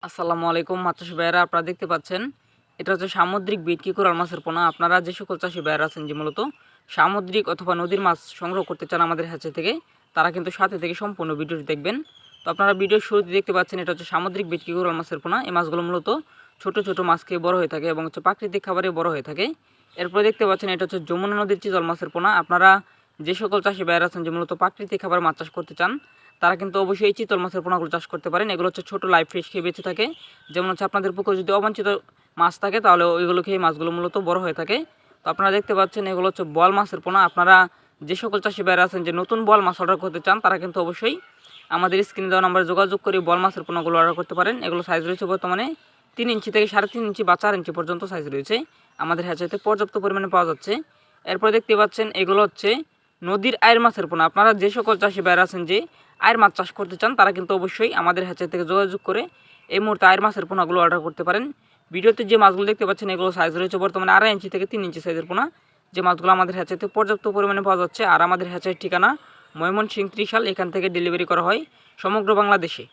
আসসালামু আলাইকুম মাছ চাষি ভাইয়েরা, আপনারা দেখতে পাচ্ছেন এটা হচ্ছে সামুদ্রিক ভেটকি কোরাল মাছের পোনা। আপনারা যে সকল চাষি ভাইয়েরা আছেন যে মূলত সামুদ্রিক অথবা নদীর মাছ সংগ্রহ করতে চান আমাদের হ্যাচে থেকে, তারা কিন্তু সাথে থেকে সম্পূর্ণ ভিডিওটি দেখবেন। তো আপনারা ভিডিওর শুরুতে দেখতে পাচ্ছেন এটা হচ্ছে সামুদ্রিক ভেটকি কোরাল মাছের পোনা। এই মাছগুলো মূলত ছোট ছোট মাছ খেয়ে বড় হয়ে থাকে এবং হচ্ছে প্রাকৃতিক খাবারে বড় হয়ে থাকে। এরপরে দেখতে পাচ্ছেন এটা হচ্ছে যমুনা নদীর চিতল মাছের পোনা। আপনারা যে সকল চাষি ভাইয়েরা আছেন যে মূলত প্রাকৃতিক খাবার মাছ চাষ করতে চান, তারা কিন্তু অবশ্যই এই চিতল মাছের পোনাগুলো চাষ করতে পারেন। এগুলো হচ্ছে ছোটো লাইভ ফিশ খেয়ে বেঁচে থাকে। যেমন হচ্ছে আপনাদের পুকুরে যদি অবাঞ্ছিত মাছ থাকে তাহলে ওইগুলো খেয়ে মাছগুলো মূলত বড় হয়ে থাকে। তো আপনারা দেখতে পাচ্ছেন এগুলো হচ্ছে বল মাছের পোনা। আপনারা যে সকল চাষি ভাইয়েরা আছেন যে নতুন বল মাছ অর্ডার করতে চান, তারা কিন্তু অবশ্যই আমাদের স্ক্রিনে দেওয়া নাম্বারে যোগাযোগ করে বল মাছের পোনাগুলো অর্ডার করতে পারেন। এগুলো সাইজ রয়েছে বর্তমানে 3 ইঞ্চি থেকে 3.5 ইঞ্চি বা 4 ইঞ্চি পর্যন্ত সাইজ রয়েছে। আমাদের হ্যাচারিতে পর্যাপ্ত পরিমাণে পাওয়া যাচ্ছে। এরপরে দেখতে পাচ্ছেন এগুলো হচ্ছে নদীর আয়ের মাছের পোনা। আপনারা যে সকল চাষি ভাইয়েরা আছেন যে আয়ের মাছ চাষ করতে চান, তারা কিন্তু অবশ্যই আমাদের হ্যাচারি থেকে যোগাযোগ করে এই মুহূর্তে আয়ের মাছের পোনাগুলো অর্ডার করতে পারেন। ভিডিওতে যে মাছগুলো দেখতে পাচ্ছেন এগুলো সাইজ রয়েছে বর্তমানে 2.5 ইঞ্চি থেকে 3 ইঞ্চি সাইজের পোনা। যে মাছগুলো আমাদের হ্যাচারিতে পর্যাপ্ত পরিমাণে পাওয়া যাচ্ছে। আর আমাদের হ্যাচারির ঠিকানা ময়মনসিংহ ত্রিশাল, এখান থেকে ডেলিভারি করা হয় সমগ্র বাংলাদেশে।